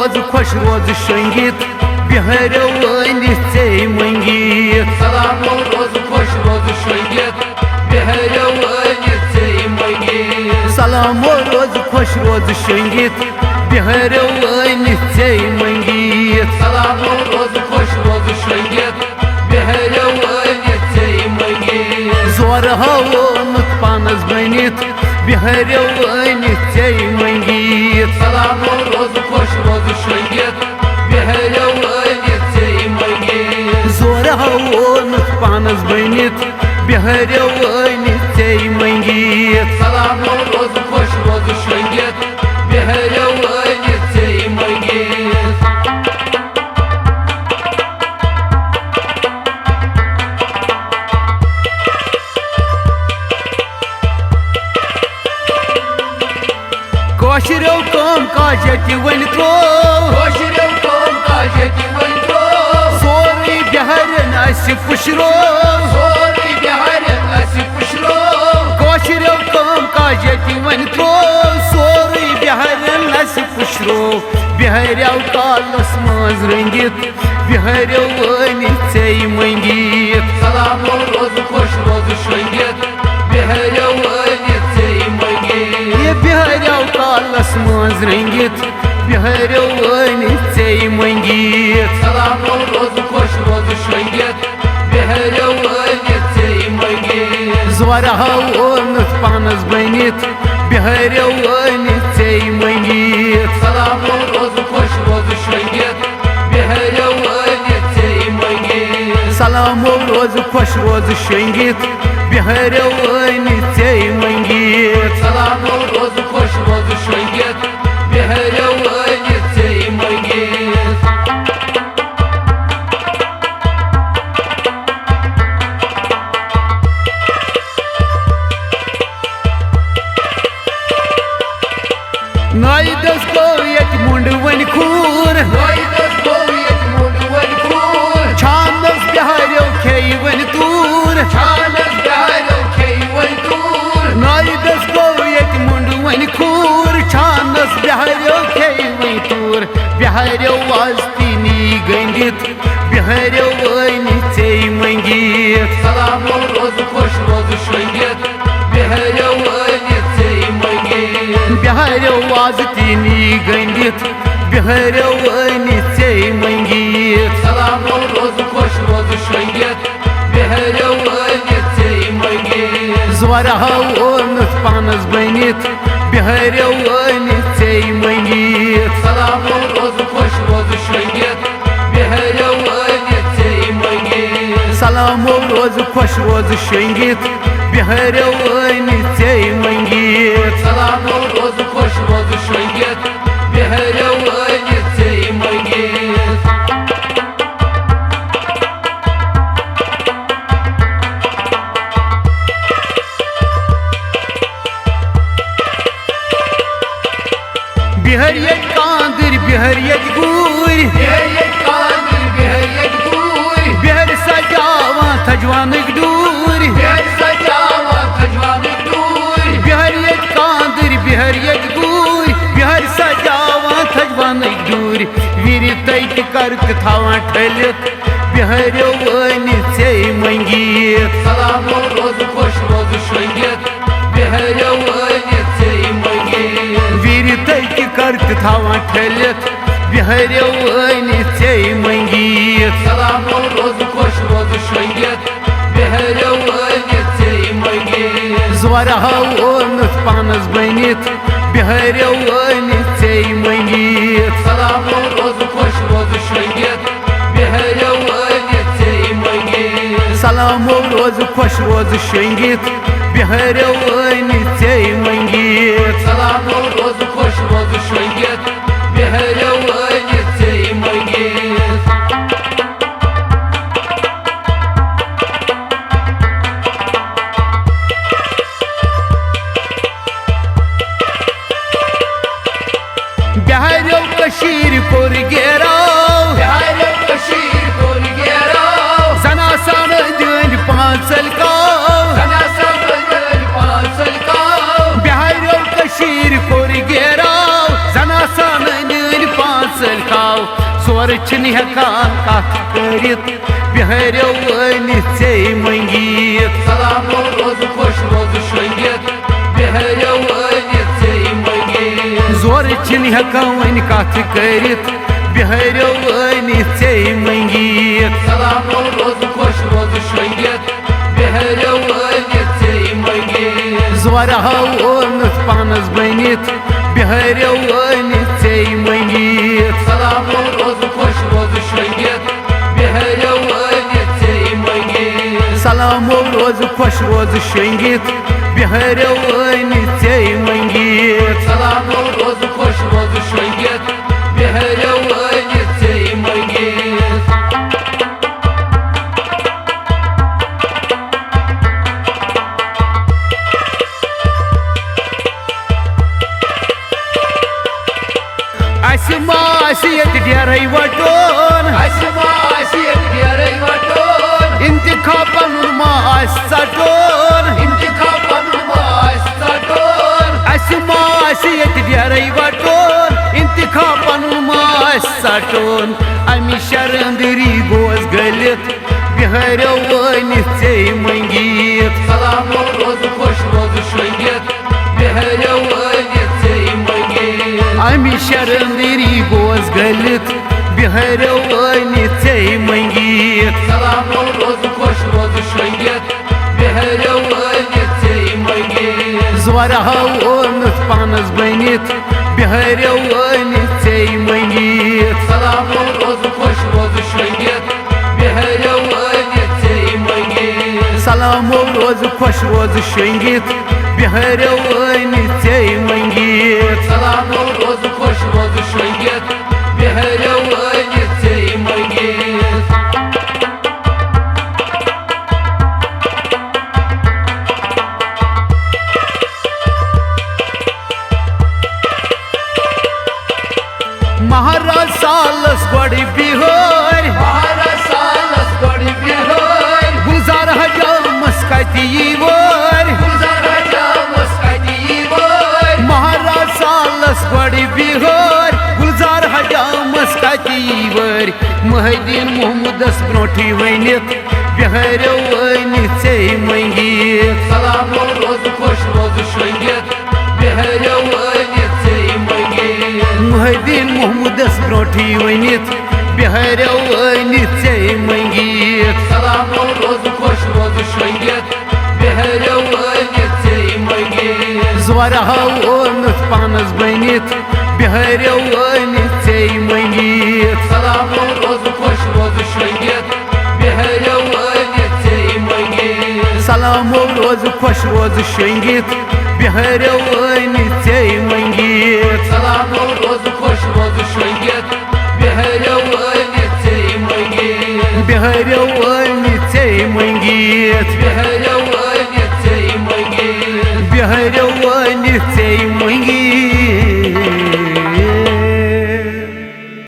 रोज खुश रोज शंगित बिहारो अनित मंगित सलामो रोज खुश रोज शंगित बिहारो अनित मंगित सलामो रोज खुश रोज शंगित बिहारो अनित मंगित सलामो रोज खुश रोज शंगित बिहारो अनित मंगित जोर हावोनुत पानस बनित बिहारो अनित मंगित सलामो रोज खुश रोज शंगित बिहारो अनित मंगित जोर हावोनुत पानस बनित बिहारो अनित मंगित सलामो रोज खुश रोज शंगित बिहारो अनित मंगित कोशरो कम काजति वन त्रो कोशरो कम काजति वन त्रो सोरी बिहार नसि पुशरो सोरी बिहार नसि पुशरो कोशरो कम काजति वन त्रो सोरी बिहार नसि पुशरो बिहारो कालस मज रंगित बिहारो अनित मंगित सलामो रोज खुश रोज शंगित बिहारो अनित मंगित ये बिहारो कालस मज रंगित बिहारो अनित मंगित सलामो रोज खुश रोज शंगित बिहारो अनित मंगित जोर हावोनुत पानस बनित बिहारो अनित मंगित सलामो रोज खुश रोज शंगित बिहारो अनित मंगित सलामो रोज खुश रोज शंगित बिहारो अनित मंगित सलामो रोज खुश रोज शंगित बिहारो अनित मंगित नाई दस गो यत मुंड वन खूर नाइदस गोयत मुंड वन खूर छानस बिहारो खेई वन तूर छानस बिहारो खेई वन तूर नाई दस गो यत मुंड वन खूर छानस बिहारो खेई वन तूर बिहारो वास्तिनी गंडित बिहारो अनित मंगित सलामो रोज खुश रोज शंगित बिहारो अनित मंगित बिहारो वास्तिनी गंडित बिहारो अनित मंगित सलामो रोज खुश रोज शंगित बिहारो अनित मंगित जोर हावोनुत पानस बनित बिहारो अनित मंगित सलामो रोज खुश रोज शंगित बिहारो अनित मंगित सलामो रोज खुश रोज शंगित बिहारो अनित मंगित सलामो रोज खुश रोज शंगित बिहारो अनित मंगित बिहारियत कांदर बिहारियत गूर बिहारियत कांदर बिहारियत गूर बिहार सजावा थजवानक दूर बिहार सजावा खजवानक दूर बिहारियत कांदर बिहारियत गूर बिहार सजावा थजवानक दूर वीर तैत करक थावा ठलित बिहारो अनित मंगित सलामो रोज खुश रोज शंगित बिहारो अनित मंगित वीर तैत करक थावा ठलित बिहारो अनित मंगित सलामो रोज खुश रोज शंगित बिहारो अनित मंगित जोर हावोनुत पानस बनित बिहारो अनित मंगित सलामो रोज खुश रोज शंगित बिहारो अनित मंगित सलामो रोज खुश रोज शंगित बिहारो अनित मंगित सलामो रोज खुश रोज शंगित बिहारो अनित मंगित बिहारो कशीर कोर गेराव बिहारो कशीर कोर गेराव जना सान दिन पांचल का सना सब पांचल का जोर छिन हेकान कथ करित बिहरियो वनित से मंगित सलामो रोज खुश रोज शंगित बिहरियो वनित से मंगित जोर छिन हेकान कथ करित बिहरियो वनित से मंगित सलामो रोज खुश रोज शंगित बिहरियो वनित से मंगित जोर हावनत पानस बनित बिहरियो वनित से मंगित सलामो रोज खुश रोज शंगित बिहरियो वनित से मंगित सलामो रोज खुश रोज शंगित बिहरियो वनित से मंगित सलामो रोज खुश रोज शंगित बिहरियो वनित से मंगित Asiyet diyarey vaton Asiyet diyarey vaton İntikapan urma saton İntikapan urma saton Asiyet diyarey vaton İntikapan urma saton Ami şarandiri goz galit Bihariyo vanit sey mangit Salamo roz khosh roz shangit Bihariyo vanit sey mangit Ami şarandiri goz galit Bihariyo vanit sey mangit Salamo roz khosh roz shangit Bihariyo vanit sey mangit Zora hawnat panas banit Bihariyo vanit sey mangit Salamo roz khosh roz shangit Bihariyo vanit sey mangit Salamo roz khosh roz shangit Bihariyo vanit sey mangit Salamo roz khosh roz shangit Bihariyo vanit sey mangit Maharaj salas godi bihar Maharaj salas godi bihar Gulzar hajam maskati var Gulzar hajam maskati var Maharaj salas godi bihar Gulzar hajam maskati var Muhaddin Muhammadas bronti vanit Bihariyo vanit sey mangit Salamo roz khosh roz shangit Bihariyo vanit sey mangit Muhaddin Muhammadas bronti vanit Bihariyo vanit sey mangit Salamo roz khosh roz shangit Bihariyo vanit sey mangit Zora hawnat panas banit Bihariyo vanit sey mangit Salamo roz khosh roz shangit Bihariyo vanit sey mangit Salamo roz khosh roz shangit Bihariyo vanit sey mangit Salamo roz khosh roz shangit Bihariyo vanit sey mangit Bihariyo vanit sey mangit Bihariyo